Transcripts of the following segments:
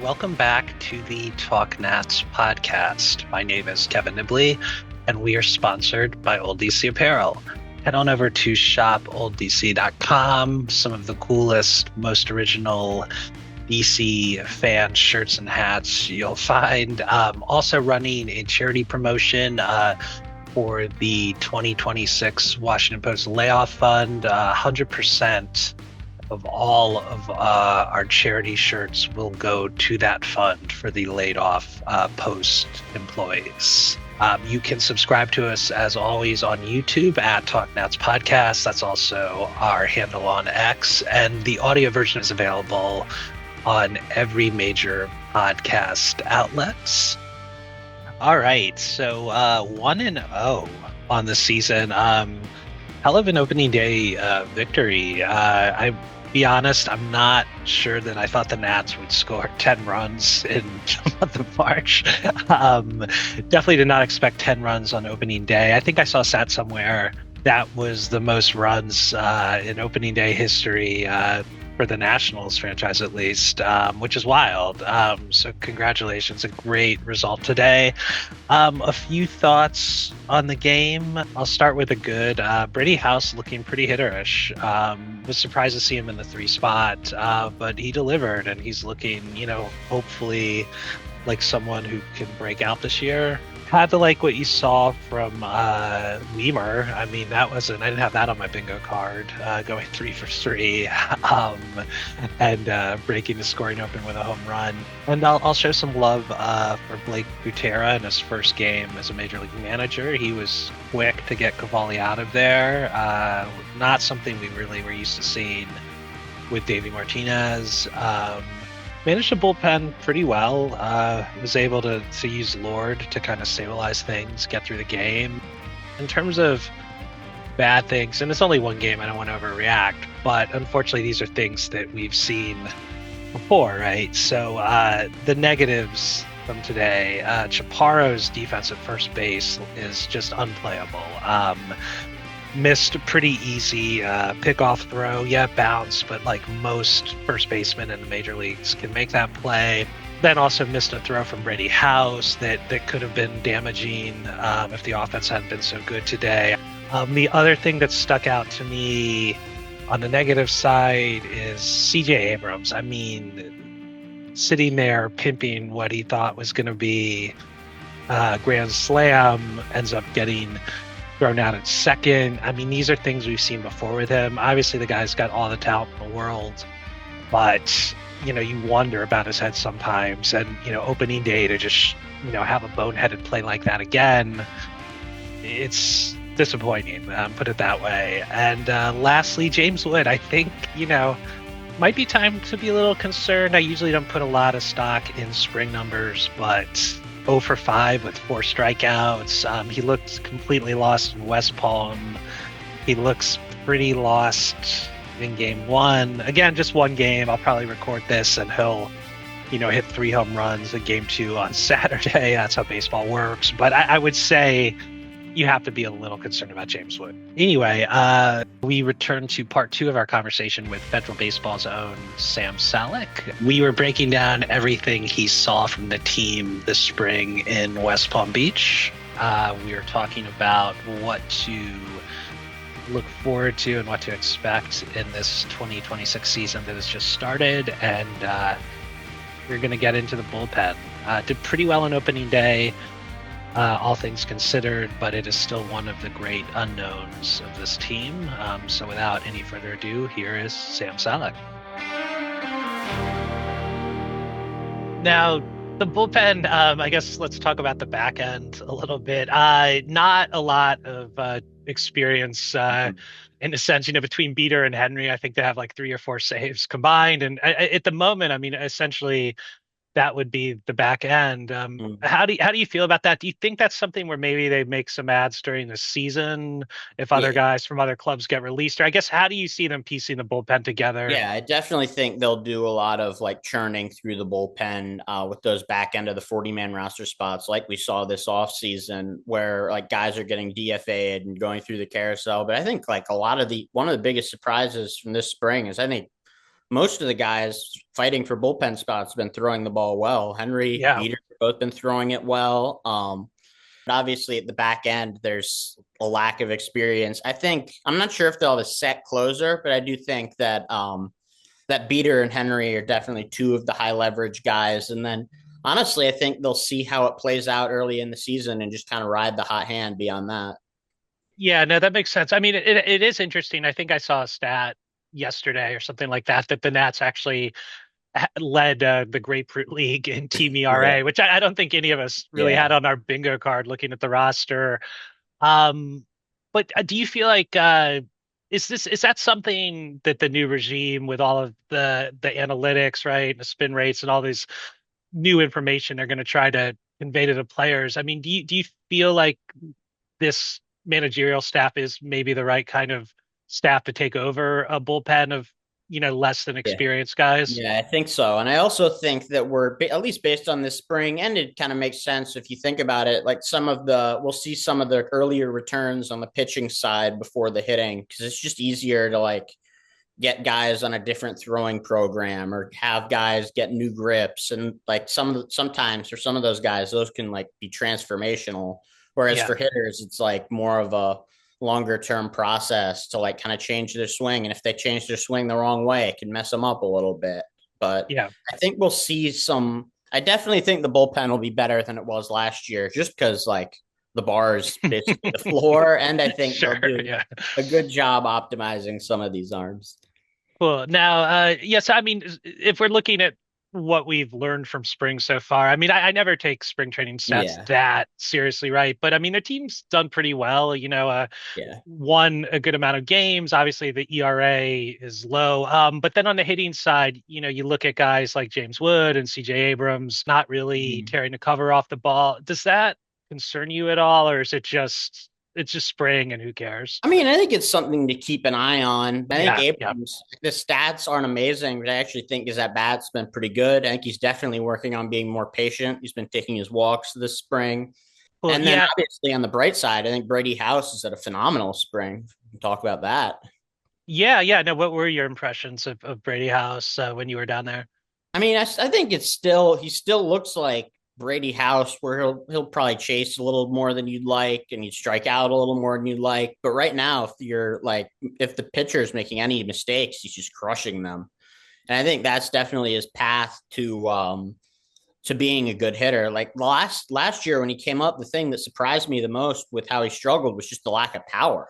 Welcome back to the Talk Nats podcast. My name is Kevin Nibley, and we are sponsored by Old DC Apparel. Head on over to shopoldDC.com. Some of the coolest, most original DC fan shirts and hats you'll find. Also running a charity promotion for the 2026 Washington Post Layoff Fund. 100% of all of our charity shirts will go to that fund for the laid off Post employees. You can subscribe to us as always on YouTube at TalkNats Podcast. That's also our handle on X, and the audio version is available on every major podcast outlets. All right, so 1-0 on the season. Hell of an opening day victory. I be honest, I'm not sure that I thought the Nats would score 10 runs in the month of March. Definitely did not expect 10 runs on opening day. I think I saw a stat somewhere that was the most runs in opening day history for the Nationals franchise, at least, which is wild. So congratulations, a great result today. A few thoughts on the game. I'll start with a good. Brady House looking pretty hitterish. Was surprised to see him in the 3 spot, but he delivered, and he's looking, hopefully like someone who can break out this year. Had to like what you saw from Weimer. I mean, I didn't have that on my bingo card, going 3 for 3, and breaking the scoring open with a home run. And I'll show some love for Blake Butera in his first game as a major league manager. He was quick to get Cavalli out of there. Not something we really were used to seeing with Davey Martinez. Managed the bullpen pretty well. Was able to use Lord to kind of stabilize things, get through the game. In terms of bad things, and it's only one game, I don't want to overreact, but unfortunately these are things that we've seen before, right? So the negatives from today, Chaparro's defense at first base is just unplayable. Missed a pretty easy pickoff throw. Yeah, bounce, but like most first basemen in the major leagues can make that play. Then also missed a throw from Brady House that could have been damaging if the offense hadn't been so good today. The other thing that stuck out to me on the negative side is CJ Abrams. I mean, sitting there pimping what he thought was going to be a grand slam, ends up getting thrown out at second. I mean, these are things we've seen before with him. Obviously, the guy's got all the talent in the world, but you wonder about his head sometimes. And opening day to just have a boneheaded play like that again, it's disappointing. Put it that way. And lastly, James Wood. I think might be time to be a little concerned. I usually don't put a lot of stock in spring numbers, but 0 for 5 with 4 strikeouts. He looked completely lost in West Palm. He looks pretty lost in game 1. Again, just one game. I'll probably record this and he'll, hit 3 home runs in game 2 on Saturday. That's how baseball works. But I would say you have to be a little concerned about James Wood. Anyway, we return to part 2 of our conversation with Federal Baseball's own Sam Sallick. We were breaking down everything he saw from the team this spring in West Palm Beach. We were talking about what to look forward to and what to expect in this 2026 season that has just started. And we're going to get into the bullpen. Did pretty well on opening day. All things considered, but it is still one of the great unknowns of this team. So without any further ado, here is Sam Sallick. Now, the bullpen, I guess let's talk about the back end a little bit. Not a lot of experience in a sense, between Beater and Henry. I think they have like 3 or 4 saves combined. And at the moment, I mean, essentially, that would be the back end. How do you feel about that? Do you think that's something where maybe they make some ads during the season if other guys from other clubs get released? Or I guess, how do you see them piecing the bullpen together? Yeah, I definitely think they'll do a lot of like churning through the bullpen with ththose back end of the 40-man roster spots, like we saw this offseason, where like guys are getting DFA'd and going through the carousel. But I think like one of the biggest surprises from this spring is I think most of the guys fighting for bullpen spots have been throwing the ball well. Henry, Yeah. Beater, both been throwing it well. But obviously at the back end, there's a lack of experience. I think I'm not sure if they'll have a set closer, but I do think that that Beater and Henry are definitely two of the high leverage guys. And then honestly, I think they'll see how it plays out early in the season and just kind of ride the hot hand beyond that. Yeah, no, that makes sense. I mean, it is interesting. I think I saw a stat yesterday or something like that that the Nats actually led the Grapefruit League in team Yeah. ERA, which I don't think any of us really Yeah. had on our bingo card looking at the roster. Um, but do you feel like is that something that the new regime with all of the analytics, right, the spin rates and all these new information they're going to try to convey to the players? I mean, do you feel like this managerial staff is maybe the right kind of staff to take over a bullpen of, less than Yeah. experienced guys? Yeah, I think so. And I also think that at least based on this spring, and it kind of makes sense if you think about it, like we'll see some of the earlier returns on the pitching side before the hitting, because it's just easier to like get guys on a different throwing program or have guys get new grips. And like sometimes for some of those guys, those can like be transformational. Whereas Yeah, for hitters, it's like more of a longer term process to like kind of change their swing. And if they change their swing the wrong way, it can mess them up a little bit. But yeah. I think we'll see I definitely think the bullpen will be better than it was last year, just because like the bar is basically the floor. And I think Sure, they'll do yeah. a good job optimizing some of these arms. Cool. Now, yes, I mean, if we're looking at what we've learned from spring so far, I mean, I never take spring training stats Yeah. that seriously, right? But I mean, the team's done pretty well, Yeah. won a good amount of games. Obviously, the ERA is low. But then on the hitting side, you look at guys like James Wood and CJ Abrams not really Mhm. tearing the cover off the ball. Does that concern you at all, or is it's just spring and who cares? I mean, I think it's something to keep an eye on. I think Yeah, yeah. Abrams, the stats aren't amazing, but I actually think his at bat's been pretty good. I think he's definitely working on being more patient. He's been taking his walks this spring. Well, And then yeah, obviously on the bright side, I think Brady House is at a phenomenal spring. We can talk about that. yeah, yeah. No, what were your impressions of Brady House when you were down there? I mean, I think he still looks like Brady House, where he'll probably chase a little more than you'd like, and he'd strike out a little more than you'd like. But right now, if the pitcher is making any mistakes, he's just crushing them. And I think that's definitely his path to being a good hitter. Like last year when he came up, the thing that surprised me the most with how he struggled was just the lack of power.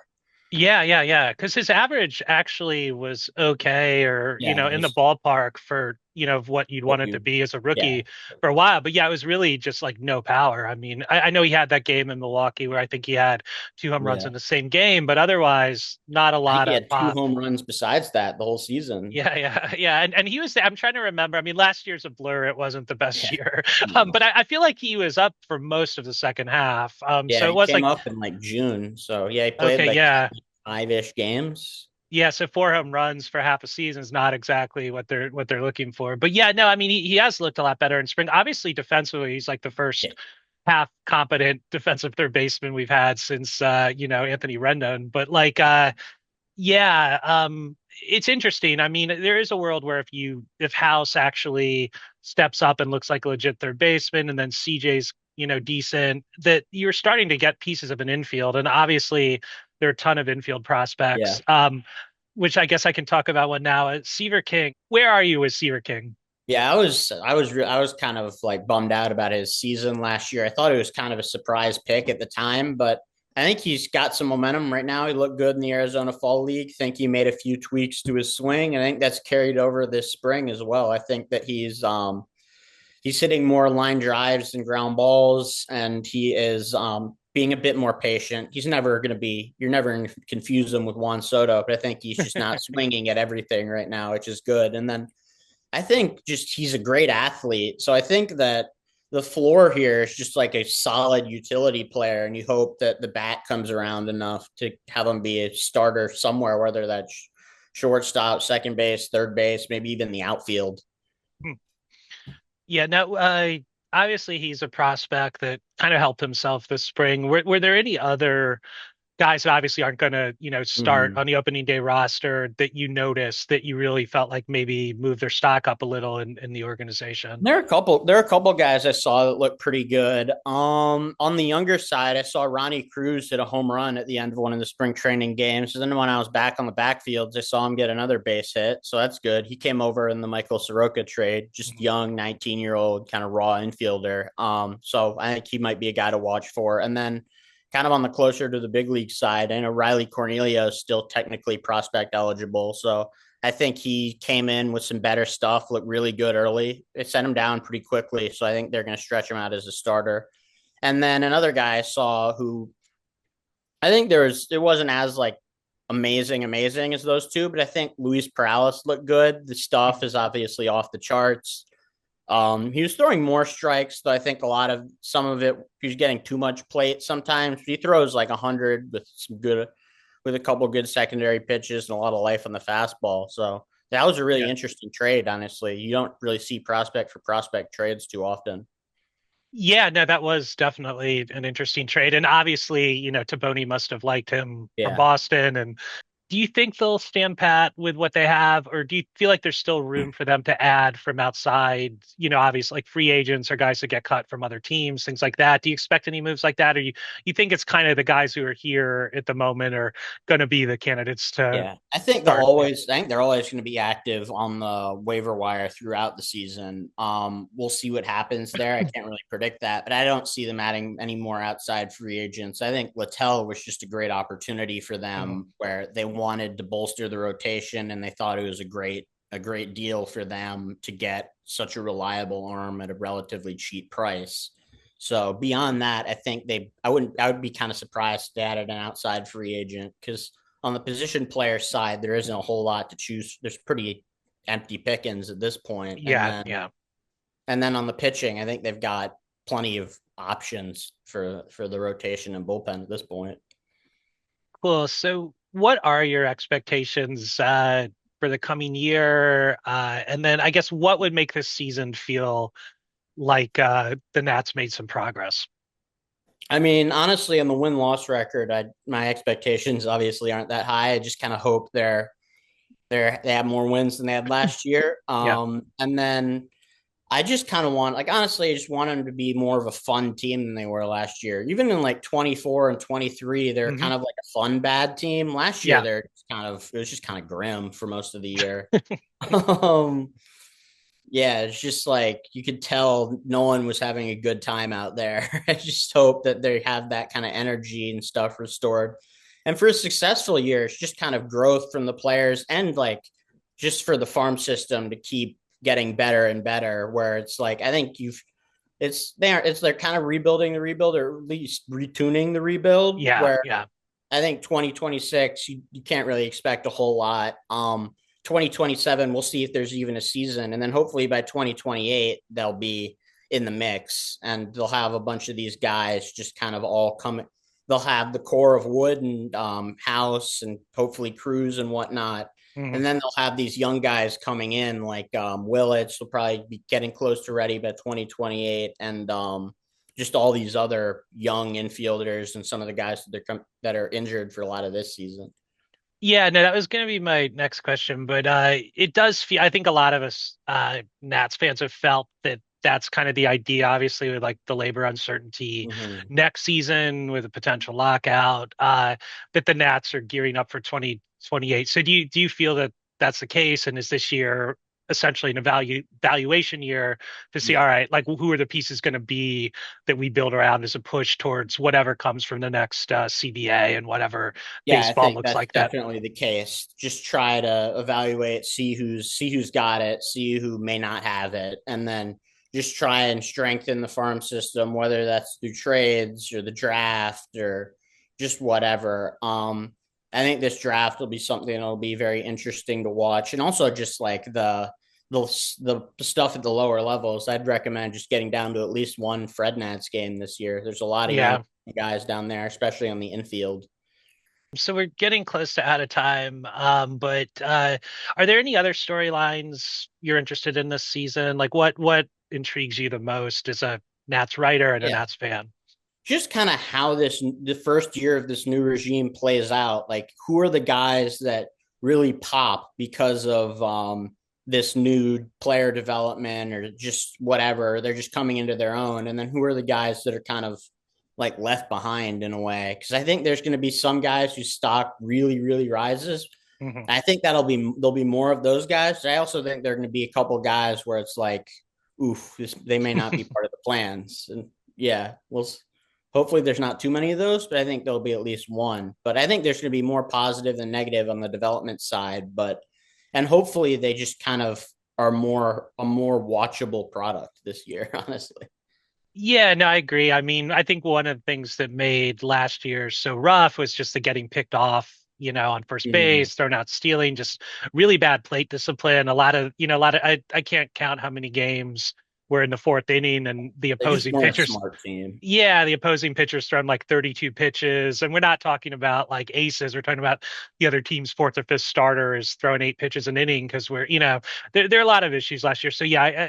Yeah, yeah, yeah. Because his average actually was okay, or Yeah, in the ballpark for of what you'd what want it to you be as a yeah. rookie for a while. But yeah, it was really just like no power. I mean, I know he had that game in Milwaukee where I think he had two home runs Yeah. in the same game, but otherwise not a I think lot he of had two pop. home runs besides that the whole season. Yeah, yeah, yeah. And he was, I'm trying to remember. I mean, last year's a blur. It wasn't the best Yeah. year. No. But I feel like he was up for most of the second half. Yeah, So it he was came like, up in like June. So yeah, he played okay, like yeah. five-ish games. Yeah, so four home runs for half a season is not exactly what they're looking for. But yeah, no, I mean he has looked a lot better in spring. Obviously, defensively, he's like the Yeah. first half competent defensive third baseman we've had since Anthony Rendon. But like yeah, it's interesting. I mean, there is a world where if House actually steps up and looks like a legit third baseman, and then CJ's decent, that you're starting to get pieces of an infield, and obviously there are a ton of infield Yeah. prospects. Which I guess I can talk about one now. Seaver King, where are you with Seaver King? Yeah, I was kind of like bummed out about his season last year. I thought it was kind of a surprise pick at the time, but I think he's got some momentum right now. He looked good in the Arizona Fall League. Think he made a few tweaks to his swing, and I think that's carried over this spring as well. I think that he's hitting more line drives and ground balls, and he is being a bit more patient. You're never going to confuse him with Juan Soto, but I think he's just not swinging at everything right now, which is good. And then I think just he's a great athlete. So I think that the floor here is just like a solid utility player, and you hope that the bat comes around enough to have him be a starter somewhere, whether that's shortstop, second base, third base, maybe even the outfield. Yeah, no, obviously he's a prospect that kind of helped himself this spring. Were there any other guys that obviously aren't going to, start Mhm. on the opening day roster that you noticed that you really felt like maybe move their stock up a little in the organization? There are a couple guys I saw that look pretty good. On the younger side, I saw Ronnie Cruz hit a home run at the end of one of the spring training games. And then when I was back on the backfields, I saw him get another base hit. So that's good. He came over in the Michael Soroka trade, just Mhm. young, 19-year-old kind of raw infielder. So I think he might be a guy to watch for. And then kind of on the closer to the big league side, I know Riley Cornelio is still technically prospect eligible. So I think he came in with some better stuff, looked really good early. It sent him down pretty quickly. So I think they're going to stretch him out as a starter. And then another guy I saw who I think it wasn't as like amazing as those two, but I think Luis Perales looked good. The stuff Mhm. is obviously off the charts. He was throwing more strikes, though I think a lot of some of it he's getting too much plate sometimes. He throws like 100 with a couple good secondary pitches and a lot of life on the fastball. So that was a really Yeah. interesting trade. Honestly, you don't really see prospect for prospect trades too often. Yeah, no, that was definitely an interesting trade. And obviously, Taboni must have liked him from Yeah. Boston. And do you think they'll stand pat with what they have, or do you feel like there's still room for them to add from outside? Obviously, like free agents or guys that get cut from other teams, things like that. Do you expect any moves like that, or you think it's kind of the guys who are here at the moment are going to be the candidates to Yeah, I think they'll start? Yeah. always. I think they're always going to be active on the waiver wire throughout the season. We'll see what happens there. I can't really predict that, but I don't see them adding any more outside free agents. I think Littell was just a great opportunity for Mhm. them, where they wanted to bolster the rotation, and they thought it was a great deal for them to get such a reliable arm at a relatively cheap price. So beyond that, I think I would be kind of surprised if they added an outside free agent because on the position player side, there isn't a whole lot to choose. There's pretty empty pickings at this point, and Yeah, then yeah. and then on the pitching, I think they've got plenty of options for the rotation and bullpen at this point. Cool. So, what are your expectations for the coming year? And then, I guess, what would make this season feel like the Nats made some progress? I mean, honestly, on the win loss record, my expectations obviously aren't that high. I just kind of hope they have more wins than they had last year. Yeah. And then I just kind of want, like, honestly, I just want them to be more of a fun team than they were last year. Even in like 24 and 23, they're Hmm. kind of like a fun bad team. Last year, Yeah. it was just kind of grim for most of the year. um, yeah, it's just like you could tell no one was having a good time out there. I just hope that they have that kind of energy and stuff restored. And for a successful year, it's just kind of growth from the players and like just for the farm system to keep getting better and better. Where it's like I think they're kind of rebuilding the rebuild or at least retuning the rebuild. Yeah. Where Yeah. I think 2026, you can't really expect a whole lot. 2027, we'll see if there's even a season. And then hopefully by 2028, they'll be in the mix and they'll have a bunch of these guys just kind of all come. They'll have the core of Wood and House and hopefully Cruz and whatnot. Hmm. And then they'll have these young guys coming in like Willits will probably be getting close to ready by 2028. And just all these other young infielders and some of the guys that are injured for a lot of this season. Yeah, no, that was going to be my next question, but it does feel, I think a lot of us Nats fans have felt that that's kind of the idea, obviously, with like the labor uncertainty Mm-hmm. next season with a potential lockout, that the Nats are gearing up for 2028. So do you feel that that's the case? And is this year essentially an evaluation year to see, Yeah. all right, like who are the pieces going to be that we build around as a push towards whatever comes from the next CBA and whatever Yeah, I baseball think looks that's like that? definitely the case. Just try to evaluate, see who's got it, see who may not have it, and then just try and strengthen the farm system, whether that's through trades or the draft or just whatever. I think this draft will be something that'll be very interesting to watch, and also just like the stuff at the lower levels. I'd recommend just getting down to at least one Fred Nats game this year. There's a lot of young Yeah. guys down there, especially on the infield. So we're getting close to out of time. But are there any other storylines you're interested in this season? Like what intrigues you the most as a Nats writer and a Yeah. Nats fan? just kind of how the first year of this new regime plays out. Like, who are the guys that really pop because of this new player development or just whatever? They're just coming into their own. And then who are the guys that are kind of like left behind in a way? Because I think there's going to be some guys whose stock really, really rises. Mm-hmm. I think there'll be more of those guys. I also think there are going to be a couple guys where it's like, oof, they may not be part of the plans. And yeah, hopefully there's not too many of those, but I think there'll be at least one. But I think there's going to be more positive than negative on the development side. And hopefully they just kind of are a more watchable product this year, honestly. Yeah, no, I agree. I mean, I think one of the things that made last year so rough was just the getting picked off, on first Mm-hmm. base, thrown out stealing, just really bad plate discipline. I can't count how many games were in the fourth inning and the They just opposing weren't a pitchers. smart team. Yeah, the opposing pitcher's thrown like 32 pitches, and we're not talking about like aces. We're talking about the other team's fourth or fifth starter is throwing 8 pitches an inning because there are a lot of issues last year. So yeah,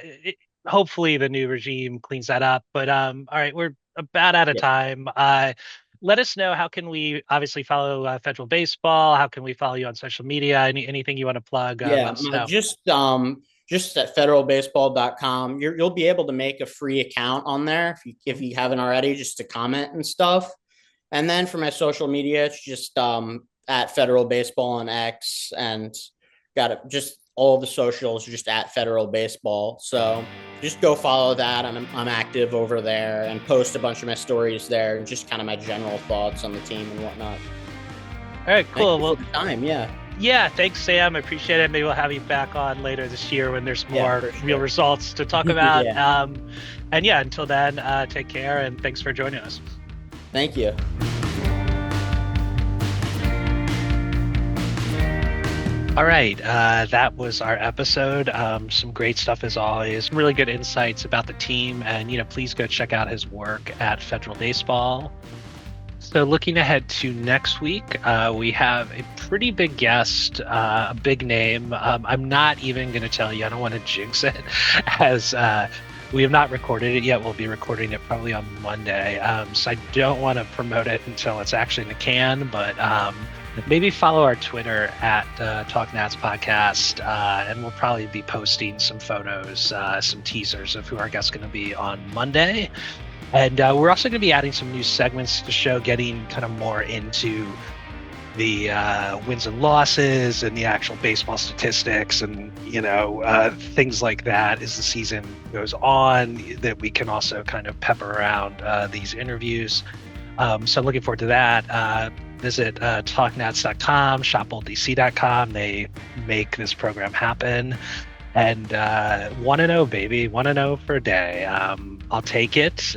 hopefully the new regime cleans that up. But all right, we're about out of Yeah. time. Let us know, how can we obviously follow Federal Baseball? How can we follow you on social media? Anything you want to plug? Yeah, Let us know. just at federalbaseball.com, you'll be able to make a free account on there if you haven't already, just to comment and stuff. And then for my social media, it's just at Federal Baseball on X, and got it. Just all the socials just at Federal Baseball. So just go follow that. I'm active over there and post a bunch of my stories there, and just kind of my general thoughts on the team and whatnot. All right, Thank cool. you Well, for the time. Yeah. yeah, thanks, Sam. I appreciate it. Maybe we'll have you back on later this year when there's Yeah, more for sure. real results to talk about. Yeah. And yeah, until then, take care and thanks for joining us. Thank you. All right, that was our episode. Some great stuff as always. Some really good insights about the team, and please go check out his work at Federal Baseball. So looking ahead to next week, we have a pretty big guest, a big name. I'm not even going to tell you. I don't want to jinx it, as we have not recorded it yet. We'll be recording it probably on Monday. So I don't want to promote it until it's actually in the can, but maybe follow our Twitter at Talk Nats Podcast, and we'll probably be posting some photos, some teasers of who our guest's going to be on Monday. And we're also going to be adding some new segments to the show, getting kind of more into the wins and losses and the actual baseball statistics and, things like that as the season goes on, that we can also kind of pepper around these interviews. So I'm looking forward to that. Visit talknats.com, shopoldc.com. They make this program happen. And 1-0, baby. 1-0 for a day. I'll take it.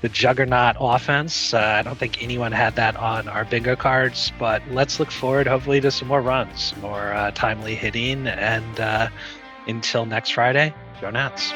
The juggernaut offense. I don't think anyone had that on our bingo cards, but let's look forward, hopefully, to some more runs, more timely hitting. And until next Friday, go Nats.